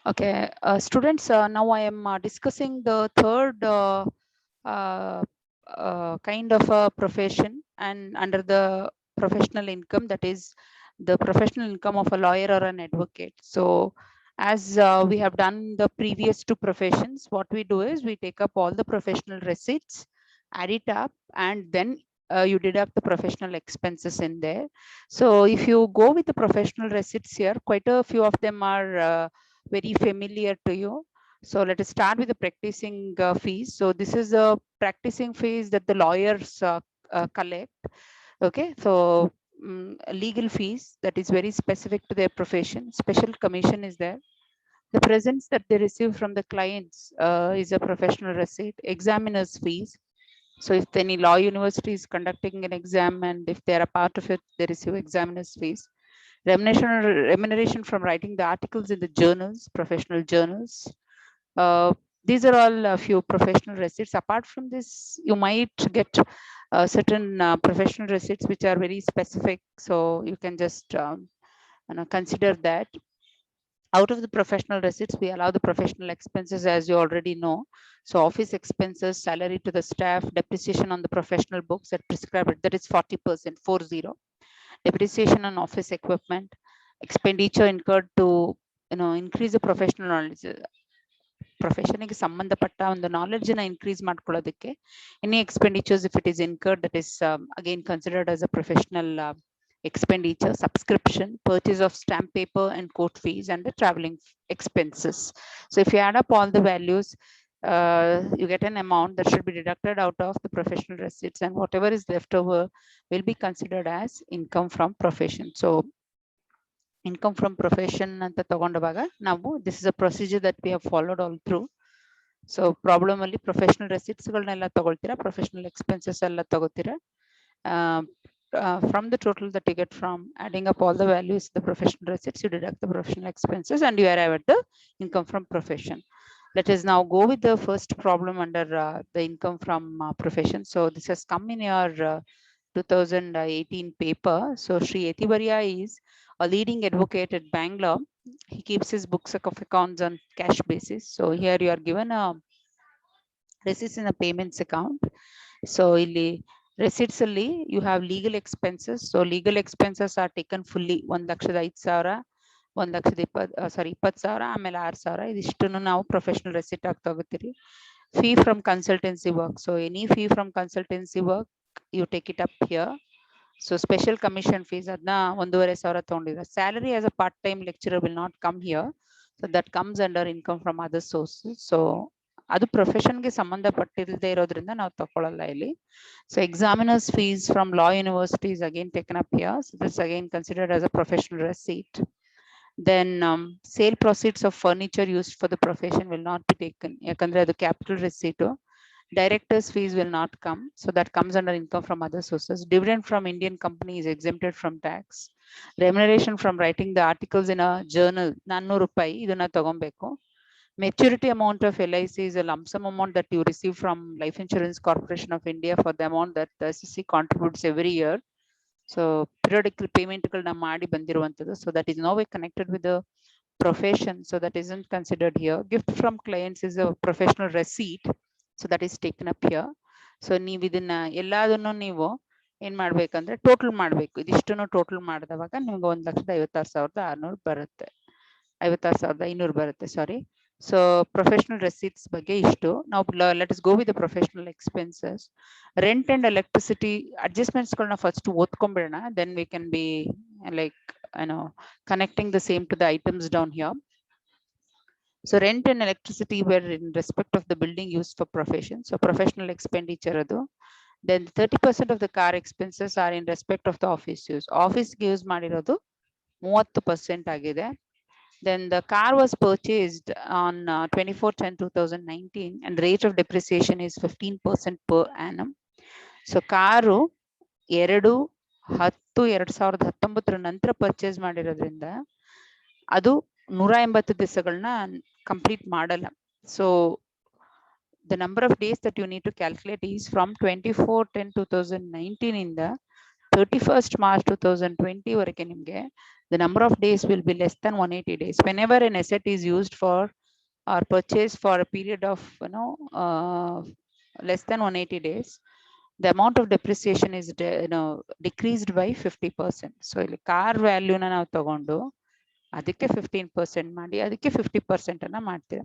Okay, students, now I am discussing the third uh, kind of a profession and under the professional income, that is the professional income of a lawyer or an advocate. So as we have done the previous two professions, what we do is we take up all the professional receipts, add it up, and then you deduct the professional expenses in there. So if you go with the professional receipts here, quite a few of them are very familiar to you. So let us start with the practicing fees. So this is the practicing fees that the lawyers collect. Okay, so legal fees that is very specific to their profession. Special commission is there. The presents that they receive from the clients is a professional receipt. Examiners fees. So if any law university is conducting an exam and if they are a part of it, they receive examiners fees. Remuneration from writing the articles in the journals, professional journals. Uh, these are all a few professional receipts. Apart from this, you might get certain professional receipts which are very specific. So you can just consider that. Out of the professional receipts, we allow the professional expenses, as you already know. So office expenses, salary to the staff, depreciation on the professional books that prescribed, that is 40%, 40. Depreciation on office equipment, expenditure incurred to increase the professional knowledge. ಪ್ರೊಫೆಷನ್ಗೆ ಸಂಬಂಧಪಟ್ಟ ಒಂದು knowledge ನ increase ಮಾಡ್ಕೊಳ್ಳೋದಕ್ಕೆ any expenditures if it is incurred, that is again considered as a professional expenditure. Subscription, purchase of stamp paper and court fees, and the traveling expenses. So if you add up all the values, you get an amount that should be deducted out of the professional receipts, and whatever is left over will be considered as income from profession. So income from profession ಅಂತ ತಗೊಂಡವಾಗ ನಾವು, this is a procedure that we have followed all through. So problem ಅಲ್ಲಿ professional receipts ಗಳನ್ನೆಲ್ಲ ತಗೊಳ್ತೀರಾ, professional expenses ಎಲ್ಲ ತಗೋತೀರಾ. From the total that you get from adding up all the values, the professional receipts, you deduct the professional expenses and you arrive at the income from profession. Let us now go with the first problem under the income from profession. So this has come in your 2018 paper. So Sri Etibaria is a leading advocate at Bangalore. He keeps his books of accounts on cash basis. So here you are given a receipts in a payments account. So ಇಲ್ಲಿ receipts ಅಲ್ಲಿ you have legal expenses. So legal expenses are taken fully. 1,05,000, 20,000, ಆಮೇಲೆ 6,000, ಇದಿಷ್ಟನ್ನು ನಾವು professional receipt ಆಗಿ ತಗೋತೀರಿ. Fee from consultancy work. So any fee from consultancy work, you take it up here. So special commission fees, adna 1,500 ತಗೊಂಡಿದ್ದಾರೆ. Salary as a part-time lecturer will not come here. So that comes under income from other sources. So ಅದು ಪ್ರೊಫೆಷನ್ಗೆ ಸಂಬಂಧಪಟ್ಟಿಲ್ಲದೆ ಇರೋದ್ರಿಂದ ನಾವು ತಗೊಳ್ಳಲ್ಲ ಇಲ್ಲಿ. So examiners fees from law university is again taken up here. So this again considered as a professional receipt. Then sale proceeds of furniture used for the profession will not be taken. ಯಾಕಂದ್ರೆ ಅದು capital receipt. Directors fees will not come. So that comes under income from other sources. Dividend from Indian company is exempted from tax. Remuneration from writing the articles in a journal, 400 ರೂಪಾಯಿ, ಇದನ್ನ ತಗೊಬೇಕು. Maturity amount of LIC is a lump sum amount that you receive from Life Insurance Corporation of India for the amount that the SSC contributes every year. So periodical payment ಗಳನ್ನ ಮಾಡಿ ಬಂದಿರುವಂತದ್ದು. So that is no way connected with the profession. So that isn't considered here. Gift from clients is a professional receipt. So that is taken up here. So ನೀವು ಇದನ್ನ ಎಲ್ಲದನ್ನು ನೀವು ಏನ್ ಮಾಡ್ಬೇಕಂದ್ರೆ total ಮಾಡ್ಬೇಕು. ಇದಿಷ್ಟನ್ನು ಟೋಟಲ್ ಮಾಡಿದವಾಗ ನಿಮ್ಗೆ 1,56,600 ಬರುತ್ತೆ. 56,500 ಬರುತ್ತೆ, ಸಾರಿ. ಸೊ ಪ್ರೊಫೆಷನಲ್ ರೆಸಿಟ್ಸ್ ಬಗ್ಗೆ ಇಷ್ಟು. ನಾವು let us go with the professional expenses. Rent and electricity adjustments ಗಳನ್ನ ಫಸ್ಟ್ ಓದ್ಕೊಂಡ್ಬಿಡೋಣ, then we can be like connecting the same to the items down here. So rent and electricity were in respect of the building used for profession. So professional expenditure adu. Then 30% of the car expenses are in respect of the office use. Office use ಮಾಡಿರೋದು 30% ಆಗಿದೆ. Then the car was purchased on 24/10/2019 and the rate of depreciation is 15% per annum. So car 2/10/2019 ನಂತರ purchase ಮಾಡಿರೋದ್ರಿಂದ ಅದು 180 ದಿವಸಗಳನ್ನ complete ಮಾಡಲ್ಲ. So the number of days that you need to calculate is from 24/10/2019 ಇಂದ 31st March 2020 ವರೆಗೆ ನಿಮಗೆ the number of days will be less than 180 days. Whenever an asset is used for or purchased for a period of less than 180 days, the amount of depreciation is decreased by 50%. So ಇಲ್ಲಿ car ವ್ಯಾಲ್ಯೂನ ನಾವು ತಗೊಂಡು ಅದಕ್ಕೆ 15% ಮಾಡಿ ಅದಕ್ಕೆ 50% ಅನ್ನ ಮಾಡ್ತೀವಿ.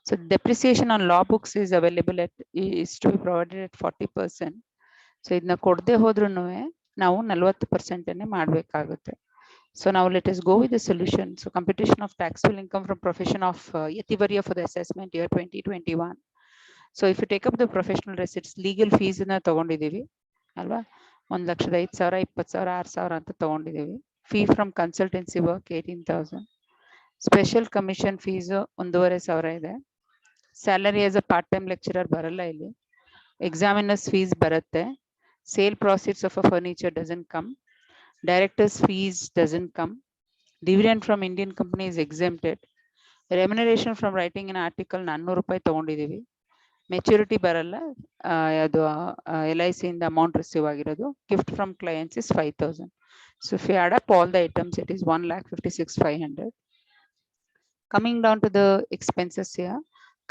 So depreciation on law books is available at is to be provided at 40%. So ಇದನ್ನ ಕೊಡದೆ ಹೋದ್ರೂ ನಾವು 40% ಅನ್ನೇ ಮಾಡಬೇಕಾಗುತ್ತೆ. So now let us go with the solution. So computation of taxable income from profession of Yetivarya for the assessment year 2021. So if you take up the professional receipts, legal fees na ತಗೊಂಡಿದ್ದೀವಿ ಅಲ್ವಾ, 1,05,000, 20,000, 6,000 ಅಂತ ತಗೊಂಡಿದ್ದೀವಿ. Fee from consultancy work 18,000. Special commission fees 1,500 ಇದೆ. Salary as a part-time lecturer ಬರಲ್ಲ ಇಲ್ಲಿ. Examiner's fees ಬರುತ್ತೆ. Sale proceeds of a furniture doesn't come. Director's fees doesn't come. Dividend from Indian company is exempted. Remuneration from writing an article 400 ರೂಪಾಯಿ ತಗೊಂಡಿದ್ದೀವಿ. Maturity ಬರಲ್ಲ, ಅದು LIC ಇಂದ amount receive ಆಗಿರೋದು. Gift from clients is 5,000. So if you add up all the items it is 1,56,500. Coming down to the expenses here,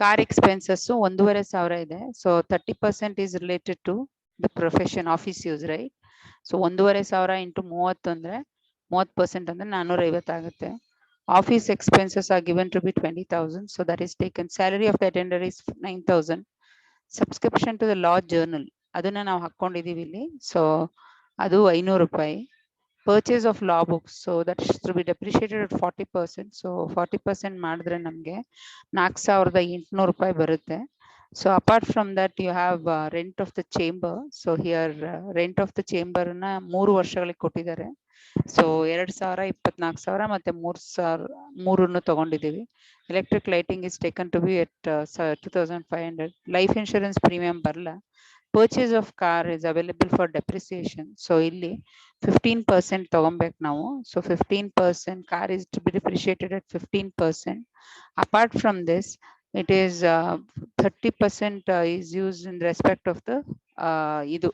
car expenses 1,500 ಇದೆ. So 30% is related to the profession office use, right? So 1,500 into 30 ಅಂದ್ರೆ 30% ಅಂದ್ರೆ 450 ಆಗುತ್ತೆ. Office expenses are given to be 20,000. So that is taken. Salary of the attender is 9,000. Subscription to the law journal, ಅದನ್ನ ನಾವು ಹಾಕೊಂಡಿದೀವಿ ಇಲ್ಲಿ. So ಅದು 500 ರೂಪಾಯಿ. Purchase of law books, so that is to be depreciated at 40%. So 40% ಮಾಡಿದ್ರೆ ನಮಗೆ 4,800 ರೂಪಾಯಿ ಬರುತ್ತೆ. So apart from that you have rent of the chamber. So here rent of the chamber ನ 3 ವರ್ಷಗಳಿಗೆ ಕೊಟ್ಟಿದ್ದಾರೆ. ಸೊ 2,000, 24,000 ಮತ್ತೆ 3,000 ತಗೊಂಡಿದ್ದೀವಿ. Electric lighting is taken to be at 2,500. Life insurance premium ಬರಲ್ಲ. Purchase of car is available for depreciation. So ಇಲ್ಲಿ 15% ತಗೊಬೇಕು ನಾವು. So 15% car is to be depreciated at 15%. Apart from this it is 30% is used in respect of the ಇದು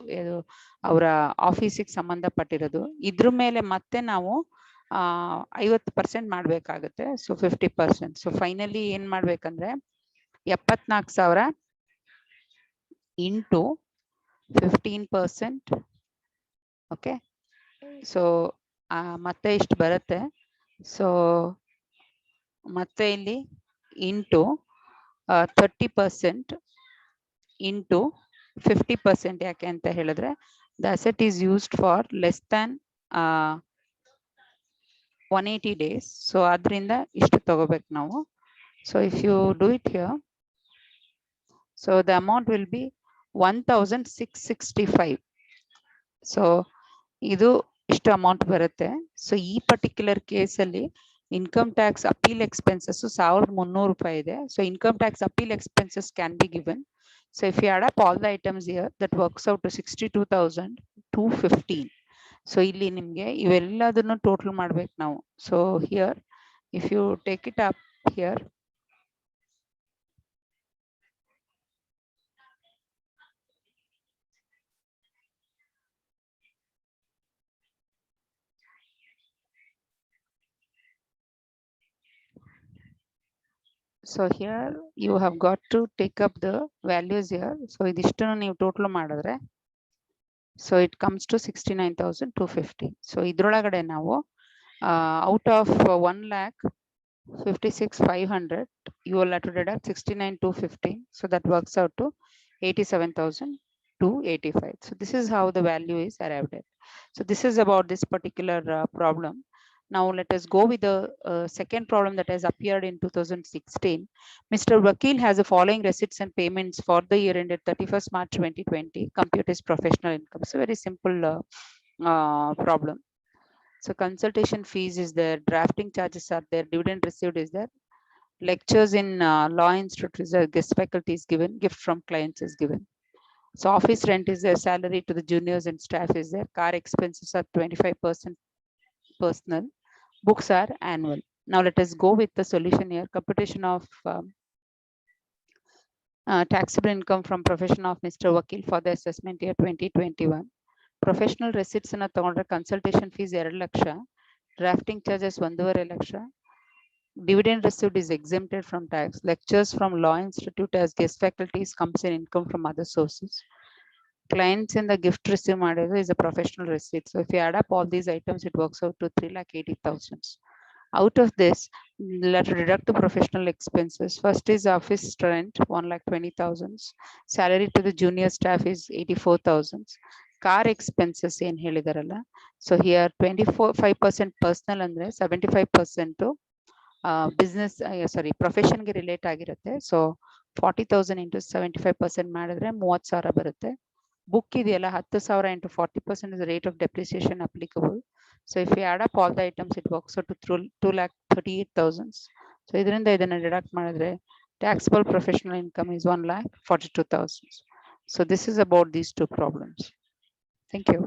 ಅವರ ಆಫೀಸಿಗೆ ಸಂಬಂಧಪಟ್ಟಿರೋದು. ಇದ್ರ ಮೇಲೆ ಮತ್ತೆ ನಾವು 50% ಮಾಡಬೇಕಾಗುತ್ತೆ. ಸೊ 50%. ಸೊ ಫೈನಲಿ ಏನ್ ಮಾಡ್ಬೇಕಂದ್ರೆ 74,000 ಇಂಟು 15%. ಓಕೆ, ಸೊ ಮತ್ತೆ ಇಷ್ಟು ಬರುತ್ತೆ. ಸೊ ಮತ್ತೆ ಇಲ್ಲಿ ಇಂಟು 30% ಇಂಟು 50%. ಯಾಕೆ ಅಂತ ಹೇಳಿದ್ರೆ the asset is used for less than 180 days. So ಅದರಿಂದ ಇಷ್ಟು ತಗೋಬೇಕು ನಾವು. So if you do it here, so the amount will be 1,665. So ಇದು ಇಷ್ಟು ಅಮೌಂಟ್ ಬರುತ್ತೆ. ಸೊ ಈ ಪರ್ಟಿಕ್ಯುಲರ್ ಕೇಸಲ್ಲಿ ಇನ್ಕಮ್ ಟ್ಯಾಕ್ಸ್ ಅಪೀಲ್ ಎಕ್ಸ್ಪೆನ್ಸಸ್ 1,300 ರೂಪಾಯಿ ಇದೆ. So income tax appeal expenses can be given. So if you add up all the items here, that works out to 62,215. So ಇಲ್ಲಿ ನಿಮಗೆ ಇವೆಲ್ಲದನ್ನು total ಮಾಡ್ಬೇಕು ನಾವು. So here if you take it up here, so here you have got to take up the values here. So ಇದಿಷ್ಟನ್ನು ನೀವು total ಮಾಡಿದ್ರೆ so it comes to 69,250. so ಇದ್ರೊಳಗಡೆ ನಾವು out of 1,56,500 you will have to deduct 69,250. so that works out to 87,285. so this is how the value is arrived at. So this is about this particular problem. Now let us go with the second problem that has appeared in 2016. Mr. Vakil has the following receipts and payments for the year ended 31st March 2020. Compute his professional income. So very simple problem. So consultation fees is there, drafting charges are there, dividend received is there, lectures in law institute is there, guest faculty is given, gift from clients is given. So office rent is there, salary to the juniors and staff is there, car expenses are 25% personal, books are annual. Now let us go with the solution here. Computation of taxable income from profession of Mr. Vakil for the assessment year 2021. Professional receipts ಅನ್ನ ತಗೊಂಡ್ರೆ consultation fees 2 lakh, drafting charges 1.5 lakh. Dividend received is exempted from tax. Lectures from Law Institute as guest faculties comes in income from other sources. Clients in the gift receive ಮಾಡಿದ್ರೆ is a professional receipt. So if you add up all these items, it works out to 3,80,000. Out of this, let deduct the professional expenses. First is office rent, 1,20,000. Salary to the junior staff is 84,000. Car expenses ಏನ್ ಹೇಳಿದಾರಲ್ಲ. So here 25% personal ಅಂದ್ರೆ 75% business sorry profession ಗೆ relate ಆಗಿರುತ್ತೆ. So 40,000 into 75% ಮಾಡಿದ್ರೆ 30,000 ಬರುತ್ತೆ. Book ಇದೆಯಲ್ಲ 10,000 into 40% is the rate of depreciation applicable. So if you add up all the items, it works out to 2,38,000. So ಇದರಿಂದ ಇದನ್ನ deduct ಮಾಡಿದ್ರೆ taxable professional income is 1,42,000. So this is about these two problems. Thank you.